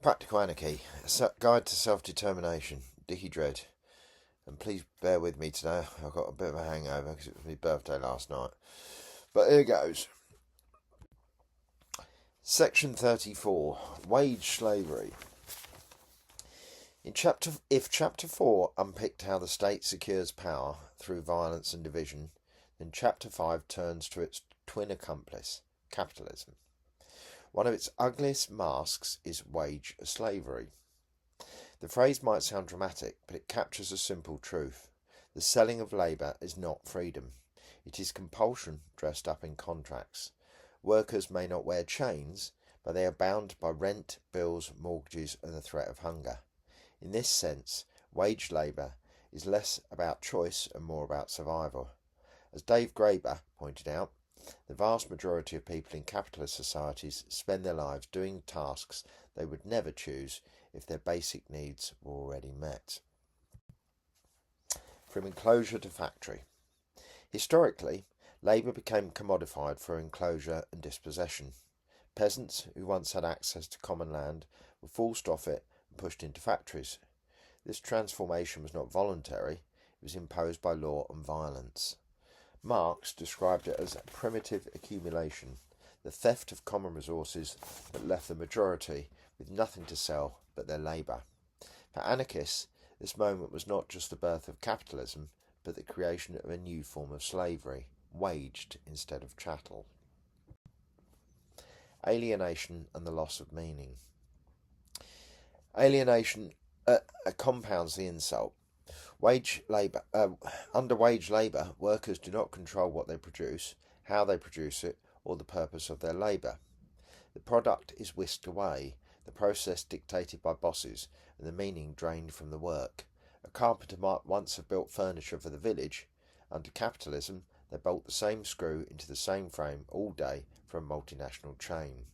Practical Anarchy, a Guide to Self-Determination, Dickie Dread. And please bear with me today, I've got a bit of a hangover because it was my birthday last night. But here goes. Section 34, Wage Slavery. If Chapter 4 unpicked how the state secures power through violence and division, then Chapter 5 turns to its twin accomplice, capitalism. One of its ugliest masks is wage slavery. The phrase might sound dramatic, but it captures a simple truth. The selling of labour is not freedom. It is compulsion dressed up in contracts. Workers may not wear chains, but they are bound by rent, bills, mortgages, and the threat of hunger. In this sense, wage labour is less about choice and more about survival. As Dave Graeber pointed out, the vast majority of people in capitalist societies spend their lives doing tasks they would never choose if their basic needs were already met. From enclosure to factory. Historically, labour became commodified for enclosure and dispossession. Peasants who once had access to common land were forced off it and pushed into factories. This transformation was not voluntary, it was imposed by law and violence. Marx described it as primitive accumulation, the theft of common resources that left the majority with nothing to sell but their labour. For anarchists, this moment was not just the birth of capitalism, but the creation of a new form of slavery, waged instead of chattel. Alienation and the loss of meaning. Alienation compounds the insult. Under wage labour, workers do not control what they produce, how they produce it, or the purpose of their labour. The product is whisked away, the process dictated by bosses, and the meaning drained from the work. A carpenter might once have built furniture for the village. Under capitalism, they bolt the same screw into the same frame all day for a multinational chain.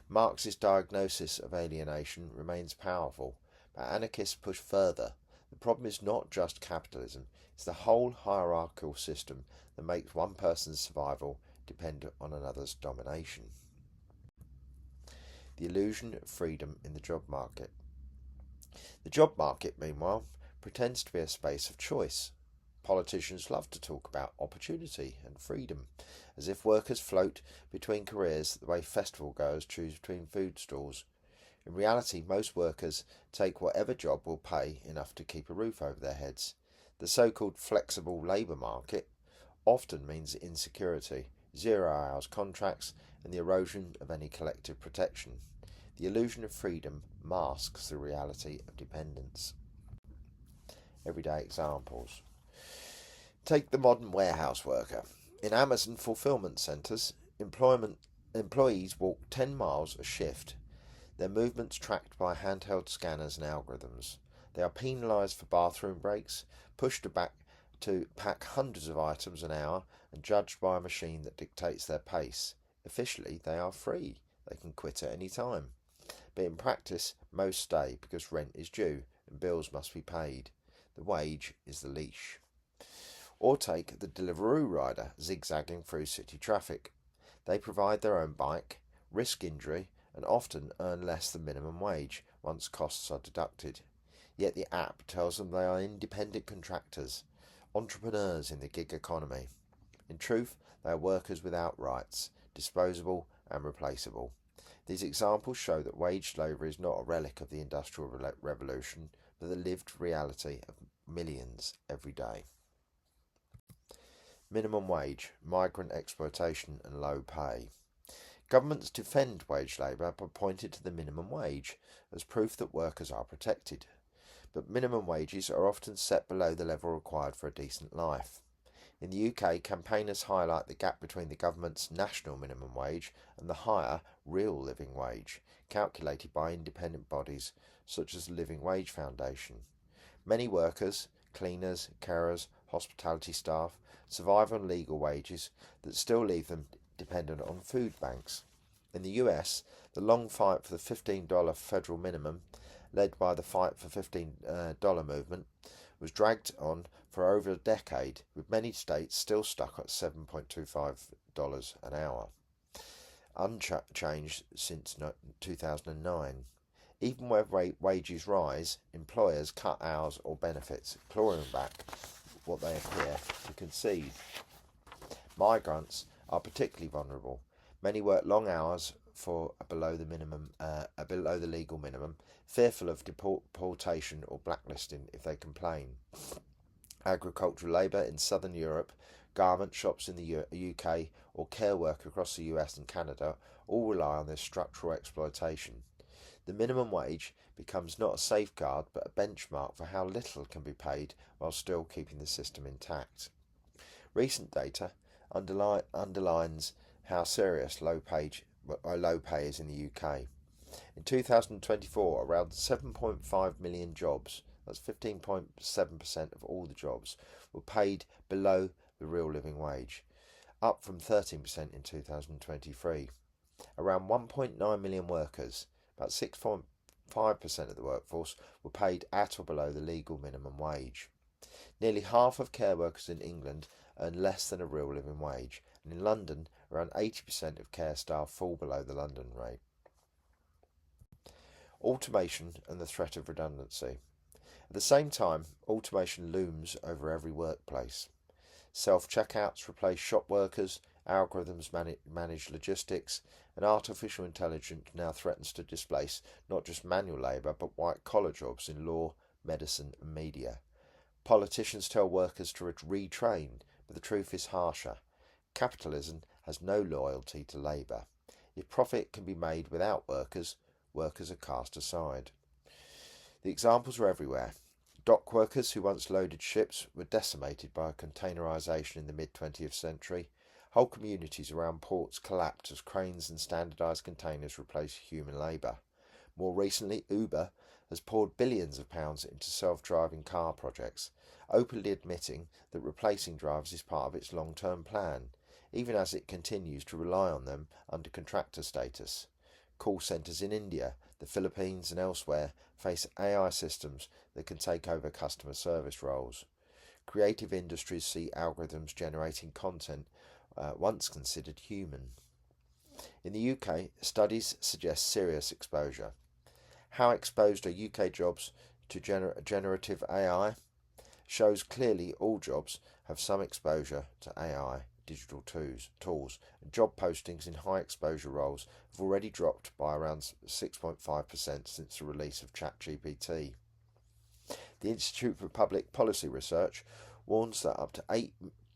Marx's diagnosis of alienation remains powerful, but anarchists push further. The problem is not just capitalism, it's the whole hierarchical system that makes one person's survival depend on another's domination. The illusion of freedom in the job market. The job market, meanwhile, pretends to be a space of choice. Politicians love to talk about opportunity and freedom, as if workers float between careers the way festival goers choose between food stalls. In reality, most workers take whatever job will pay enough to keep a roof over their heads. The so-called flexible labour market often means insecurity, 0 hours contracts, and the erosion of any collective protection. The illusion of freedom masks the reality of dependence. Everyday examples. Take the modern warehouse worker. In Amazon fulfillment centres, employees walk 10 miles a shift. Their movements tracked by handheld scanners and algorithms. They are penalised for bathroom breaks, pushed to pack hundreds of items an hour, and judged by a machine that dictates their pace. Officially, they are free. They can quit at any time. But in practice, most stay because rent is due and bills must be paid. The wage is the leash. Or take the Deliveroo rider zigzagging through city traffic. They provide their own bike, risk injury, and often earn less than minimum wage once costs are deducted. Yet the app tells them they are independent contractors, entrepreneurs in the gig economy. In truth, they are workers without rights, disposable and replaceable. These examples show that wage slavery is not a relic of the Industrial Revolution, but the lived reality of millions every day. Minimum wage, migrant exploitation and low pay. Governments defend wage labour by pointing to the minimum wage as proof that workers are protected. But minimum wages are often set below the level required for a decent life. In the UK, campaigners highlight the gap between the government's national minimum wage and the higher real living wage, calculated by independent bodies such as the Living Wage Foundation. Many workers, cleaners, carers, hospitality staff, survive on legal wages that still leave them dependent on food banks. In the US, the long fight for the $15 federal minimum, led by the Fight for $15 movement, was dragged on for over a decade, with many states still stuck at $7.25 an hour, unchanged since 2009. Even where wages rise, employers cut hours or benefits, clawing back what they appear to concede. Migrants are particularly vulnerable. Many work long hours for below the legal minimum, fearful of deportation or blacklisting if they complain. Agricultural labour in southern Europe, garment shops in the UK, or care work across the US and Canada all rely on this structural exploitation. The minimum wage becomes not a safeguard but a benchmark for how little can be paid while still keeping the system intact. Recent data underlines how serious low pay is in the UK. In 2024, around 7.5 million jobs, that's 15.7% of all the jobs, were paid below the real living wage, up from 13% in 2023. Around 1.9 million workers, about 6.5% of the workforce, were paid at or below the legal minimum wage. Nearly half of care workers in England earn less than a real living wage, and in London, around 80% of care staff fall below the London rate. Automation and the threat of redundancy. At the same time, automation looms over every workplace. Self-checkouts replace shop workers, algorithms manage logistics, and artificial intelligence now threatens to displace not just manual labour but white-collar jobs in law, medicine and media. Politicians tell workers to retrain, but the truth is harsher. Capitalism has no loyalty to labour. If profit can be made without workers, workers are cast aside. The examples are everywhere. Dock workers who once loaded ships were decimated by containerisation in the mid-20th century. Whole communities around ports collapsed as cranes and standardised containers replaced human labour. More recently, Uber has poured billions of pounds into self-driving car projects, openly admitting that replacing drivers is part of its long-term plan, even as it continues to rely on them under contractor status. Call centres in India, the Philippines and elsewhere face AI systems that can take over customer service roles. Creative industries see algorithms generating content once considered human. In the UK, studies suggest serious exposure. How exposed are UK jobs to generative AI? Shows clearly all jobs have some exposure to AI, digital tools. Job postings in high exposure roles have already dropped by around 6.5% since the release of ChatGPT. The Institute for Public Policy Research warns that up to 8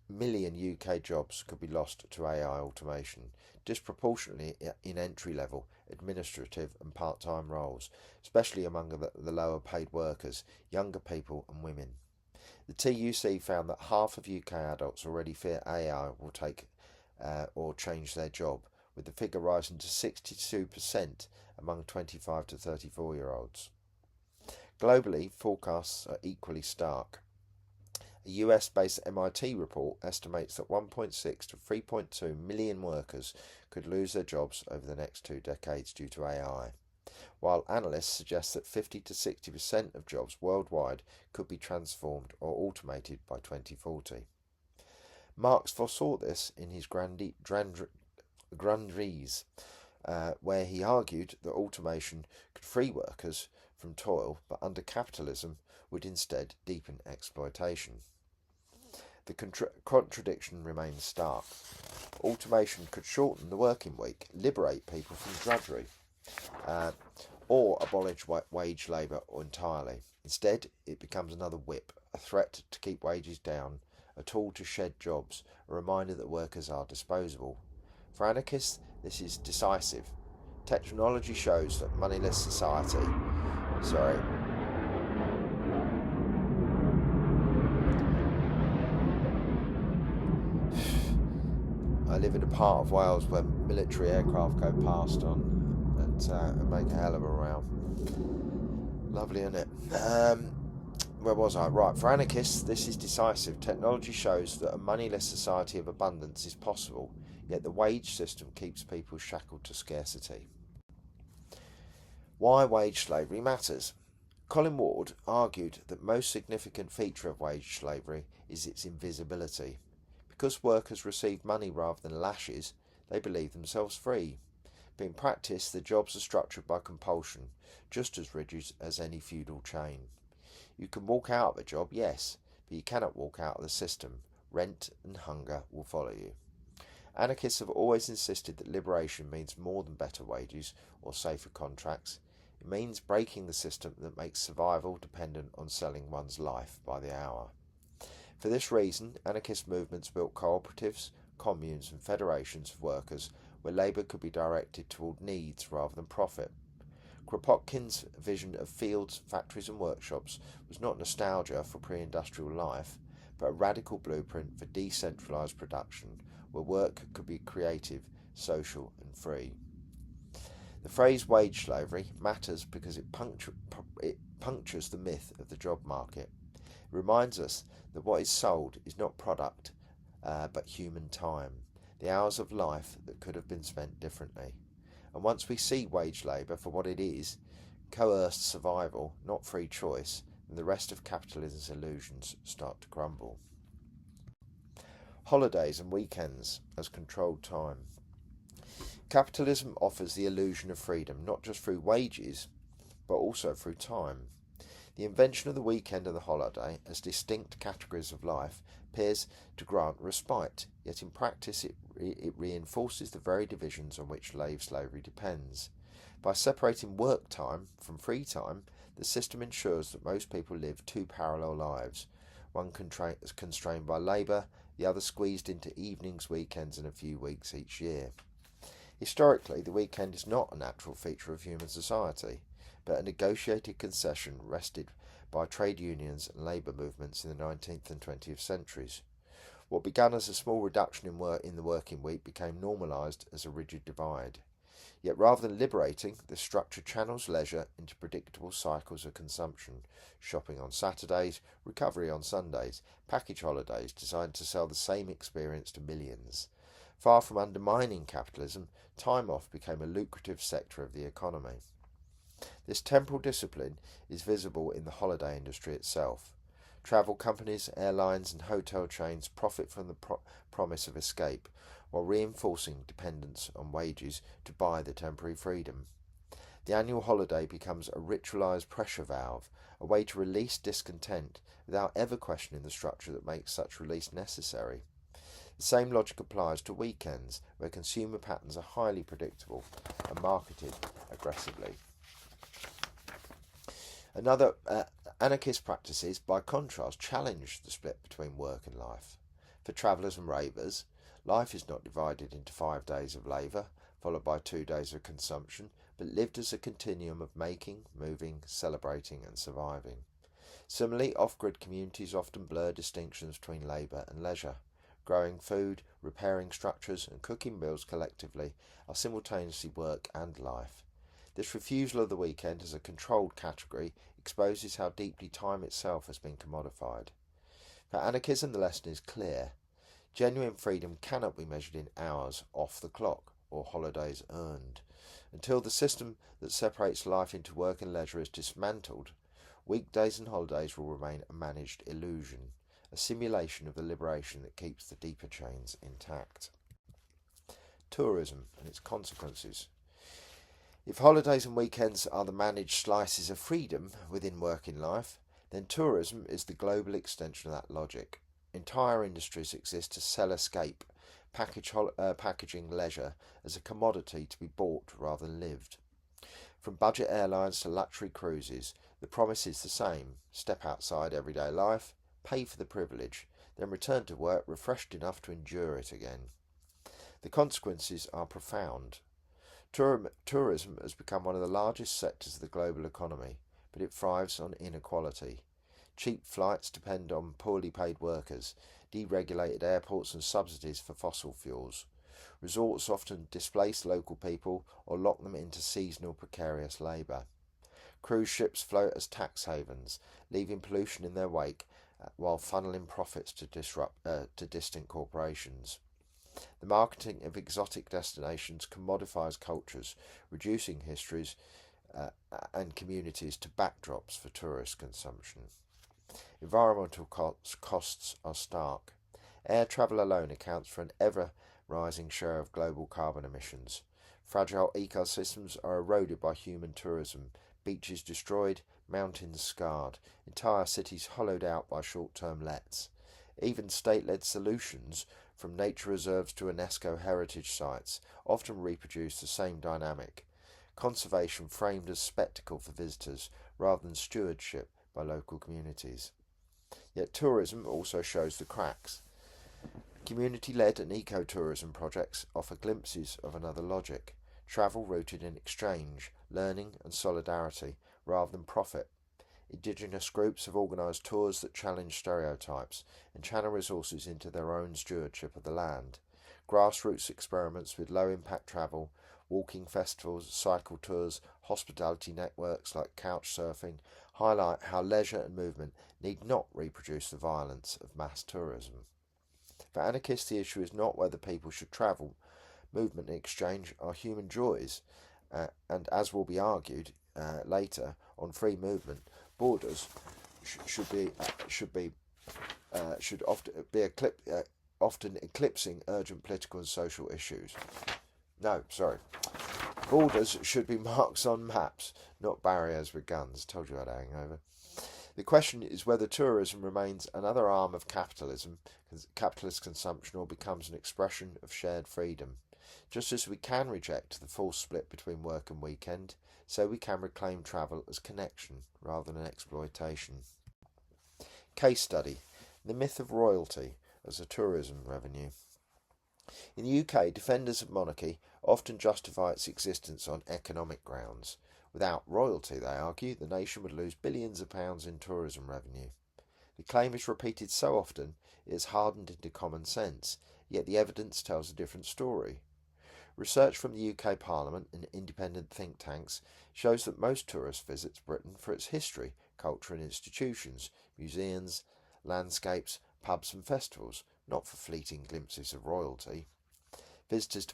million UK jobs could be lost to AI automation, disproportionately in entry-level, administrative and part-time roles, especially among the lower paid workers, younger people and women. The TUC found that half of UK adults already fear AI will take or change their job, with the figure rising to 62% among 25 to 34-year-olds. Globally, forecasts are equally stark. A US-based MIT report estimates that 1.6 to 3.2 million workers could lose their jobs over the next 2 decades due to AI, while analysts suggest that 50 to 60% of jobs worldwide could be transformed or automated by 2040. Marx foresaw this in his Grandees, where he argued that automation could free workers from toil, but under capitalism would instead deepen exploitation. The contradiction remains stark. Automation could shorten the working week, liberate people from drudgery, or abolish wage labour entirely. Instead, it becomes another whip, a threat to keep wages down, a tool to shed jobs, a reminder that workers are disposable. For anarchists, this is decisive. Technology shows that moneyless society... I live in a part of Wales where military aircraft go past and make a hell of a row. Lovely, isn't it? Where was I? Right, for anarchists, this is decisive. Technology shows that a moneyless society of abundance is possible, yet the wage system keeps people shackled to scarcity. Why wage slavery matters. Colin Ward argued that the most significant feature of wage slavery is its invisibility. Because workers receive money rather than lashes, they believe themselves free. But in practice, the jobs are structured by compulsion, just as rigid as any feudal chain. You can walk out of a job, yes, but you cannot walk out of the system. Rent and hunger will follow you. Anarchists have always insisted that liberation means more than better wages or safer contracts. It means breaking the system that makes survival dependent on selling one's life by the hour. For this reason, anarchist movements built cooperatives, communes and federations of workers where labour could be directed toward needs rather than profit. Kropotkin's vision of fields, factories and workshops was not nostalgia for pre-industrial life, but a radical blueprint for decentralised production where work could be creative, social and free. The phrase wage slavery matters because it punctures the myth of the job market. It reminds us that what is sold is not product, but human time, the hours of life that could have been spent differently. And once we see wage labour for what it is, coerced survival, not free choice, then the rest of capitalism's illusions start to crumble. Holidays and weekends as controlled time. Capitalism offers the illusion of freedom not just through wages, but also through time. The invention of the weekend and the holiday as distinct categories of life appears to grant respite, yet in practice it reinforces the very divisions on which slave slavery depends. By separating work time from free time, the system ensures that most people live two parallel lives, one constrained by labour, the other squeezed into evenings, weekends and a few weeks each year. Historically, the weekend is not a natural feature of human society, but a negotiated concession wrested by trade unions and labour movements in the 19th and 20th centuries. What began as a small reduction in the working week became normalised as a rigid divide. Yet rather than liberating, this structure channels leisure into predictable cycles of consumption, shopping on Saturdays, recovery on Sundays, package holidays designed to sell the same experience to millions. Far from undermining capitalism, time off became a lucrative sector of the economy. This temporal discipline is visible in the holiday industry itself. Travel companies, airlines and hotel chains profit from the promise of escape, while reinforcing dependence on wages to buy the temporary freedom. The annual holiday becomes a ritualised pressure valve, a way to release discontent without ever questioning the structure that makes such release necessary. The same logic applies to weekends, where consumer patterns are highly predictable and marketed aggressively. Anarchist practices, by contrast, challenge the split between work and life. For travellers and ravers, life is not divided into 5 days of labour, followed by 2 days of consumption, but lived as a continuum of making, moving, celebrating and surviving. Similarly, off-grid communities often blur distinctions between labour and leisure. Growing food, repairing structures and cooking meals collectively are simultaneously work and life. This refusal of the weekend as a controlled category exposes how deeply time itself has been commodified. For anarchism, the lesson is clear. Genuine freedom cannot be measured in hours off the clock or holidays earned. Until the system that separates life into work and leisure is dismantled, weekdays and holidays will remain a managed illusion, a simulation of the liberation that keeps the deeper chains intact. Tourism and its consequences. If holidays and weekends are the managed slices of freedom within working life, then tourism is the global extension of that logic. Entire industries exist to sell escape, packaging leisure as a commodity to be bought rather than lived. From budget airlines to luxury cruises, the promise is the same: step outside everyday life, pay for the privilege, then return to work refreshed enough to endure it again. The consequences are profound. Tourism has become one of the largest sectors of the global economy, but it thrives on inequality. Cheap flights depend on poorly paid workers, deregulated airports and subsidies for fossil fuels. Resorts often displace local people or lock them into seasonal precarious labour. Cruise ships float as tax havens, leaving pollution in their wake while funneling profits to distant corporations. The marketing of exotic destinations commodifies cultures, reducing histories and communities to backdrops for tourist consumption. Environmental costs are stark. Air travel alone accounts for an ever-rising share of global carbon emissions. Fragile ecosystems are eroded by human tourism, beaches destroyed, mountains scarred, entire cities hollowed out by short-term lets. Even state-led solutions, from nature reserves to UNESCO heritage sites, often reproduce the same dynamic. Conservation framed as spectacle for visitors rather than stewardship by local communities. Yet tourism also shows the cracks. Community-led and ecotourism projects offer glimpses of another logic, travel rooted in exchange, learning and solidarity rather than profit. Indigenous groups have organised tours that challenge stereotypes and channel resources into their own stewardship of the land. Grassroots experiments with low-impact travel, walking festivals, cycle tours, hospitality networks like couch surfing highlight how leisure and movement need not reproduce the violence of mass tourism. For anarchists, the issue is not whether people should travel. Movement and exchange are human joys, and as will be argued later on free movement, borders should often eclipsing urgent political and social issues. Borders should be marks on maps, not barriers with guns. Told you I had a hangover. The question is whether tourism remains another arm of capitalism, capitalist consumption, or becomes an expression of shared freedom. Just as we can reject the false split between work and weekend, so we can reclaim travel as connection rather than exploitation. Case study: the myth of royalty as a tourism revenue. In the UK, defenders of monarchy often justify its existence on economic grounds. Without royalty, they argue, the nation would lose billions of pounds in tourism revenue. The claim is repeated so often it has hardened into common sense, yet the evidence tells a different story. Research from the UK Parliament and independent think tanks shows that most tourists visit Britain for its history, culture and institutions, museums, landscapes, pubs and festivals, not for fleeting glimpses of royalty. Visitors to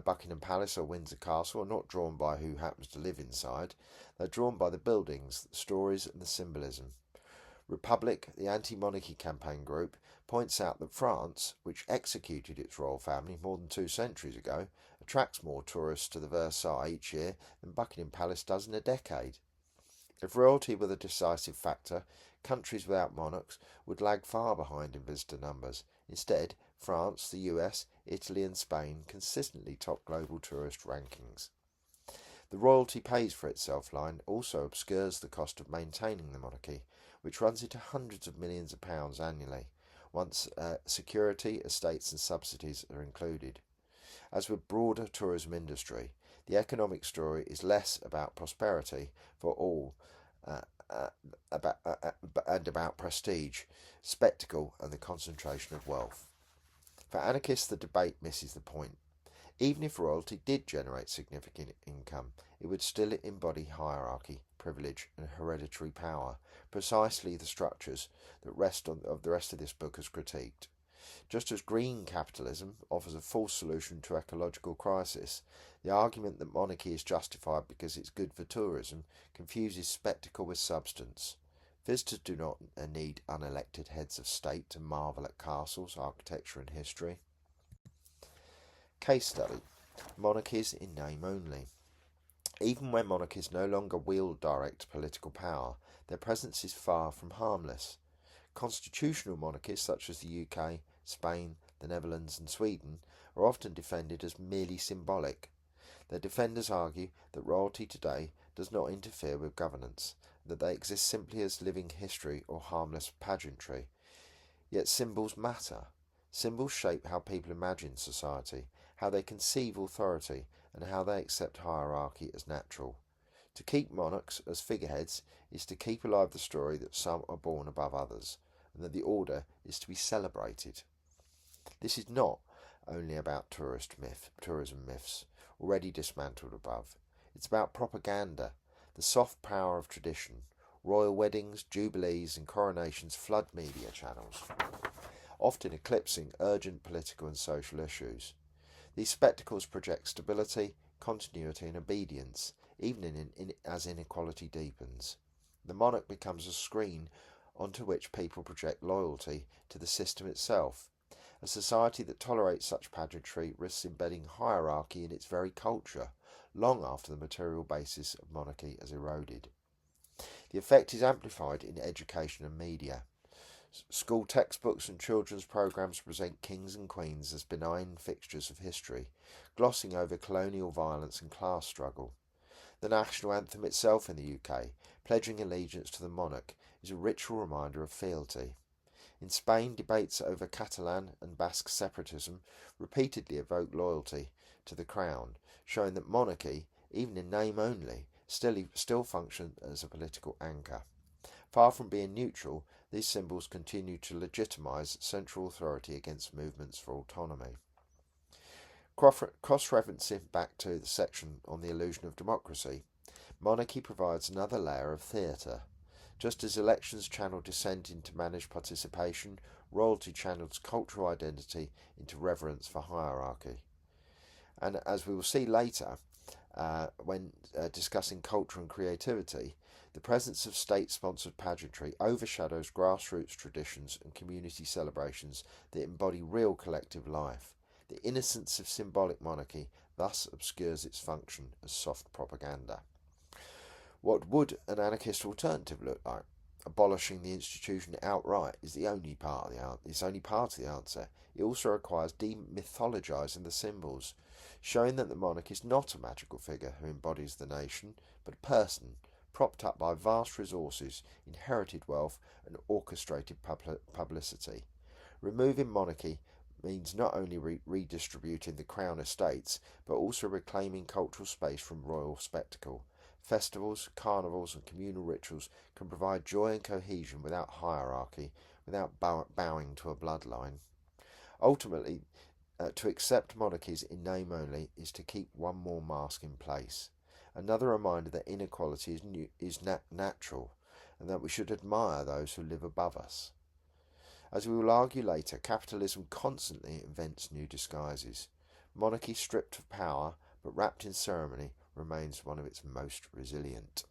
Buckingham Palace or Windsor Castle are not drawn by who happens to live inside. They're drawn by the buildings, the stories and the symbolism. Republic, the anti-monarchy campaign group, points out that France, which executed its royal family more than 2 centuries ago, attracts more tourists to the Versailles each year than Buckingham Palace does in a decade. If royalty were the decisive factor, countries without monarchs would lag far behind in visitor numbers. Instead, France, the US, Italy and Spain consistently top global tourist rankings. The royalty pays for itself line also obscures the cost of maintaining the monarchy, which runs into hundreds of millions of pounds annually, once security, estates and subsidies are included. As with broader tourism industry, the economic story is less about prosperity for all and about prestige, spectacle and the concentration of wealth. For anarchists, the debate misses the point. Even if royalty did generate significant income, it would still embody hierarchy, privilege and hereditary power, precisely the structures that the rest of this book has critiqued. Just as green capitalism offers a false solution to ecological crisis, the argument that monarchy is justified because it's good for tourism confuses spectacle with substance. Visitors do not need unelected heads of state to marvel at castles, architecture and history. Case study: monarchies in name only. Even when monarchies no longer wield direct political power, their presence is far from harmless. Constitutional monarchies such as the UK, Spain, the Netherlands and Sweden are often defended as merely symbolic. Their defenders argue that royalty today does not interfere with governance, that they exist simply as living history or harmless pageantry. Yet symbols matter. Symbols shape how people imagine society, how they conceive authority, and how they accept hierarchy as natural. To keep monarchs as figureheads is to keep alive the story that some are born above others, and that the order is to be celebrated. This is not only about tourism myths, already dismantled above. It's about propaganda, the soft power of tradition. Royal weddings, jubilees and coronations flood media channels, often eclipsing urgent political and social issues. These spectacles project stability, continuity and obedience, even as inequality deepens. The monarch becomes a screen onto which people project loyalty to the system itself. A society that tolerates such pageantry risks embedding hierarchy in its very culture, long after the material basis of monarchy has eroded. The effect is amplified in education and media. School textbooks and children's programs present kings and queens as benign fixtures of history, glossing over colonial violence and class struggle. The national anthem itself in the UK, pledging allegiance to the monarch, is a ritual reminder of fealty. In Spain, debates over Catalan and Basque separatism repeatedly evoke loyalty to the crown, showing that monarchy, even in name only, still functions as a political anchor. Far from being neutral, these symbols continue to legitimise central authority against movements for autonomy. Cross-referencing back to the section on the illusion of democracy, monarchy provides another layer of theatre. Just as elections channel dissent into managed participation, royalty channels cultural identity into reverence for hierarchy. And as we will see later, when discussing culture and creativity, the presence of state-sponsored pageantry overshadows grassroots traditions and community celebrations that embody real collective life. The innocence of symbolic monarchy thus obscures its function as soft propaganda. What would an anarchist alternative look like? Abolishing the institution outright is only part of the answer. It also requires demythologising the symbols, showing that the monarch is not a magical figure who embodies the nation, but a person propped up by vast resources, inherited wealth, and orchestrated publicity. Removing monarchy means not only redistributing the crown estates, but also reclaiming cultural space from royal spectacle. Festivals, carnivals, and communal rituals can provide joy and cohesion without hierarchy, without bowing to a bloodline. Ultimately, to accept monarchies in name only is to keep one more mask in place. Another reminder that inequality is natural, and that we should admire those who live above us. As we will argue later, capitalism constantly invents new disguises. Monarchy stripped of power, but wrapped in ceremony, remains one of its most resilient.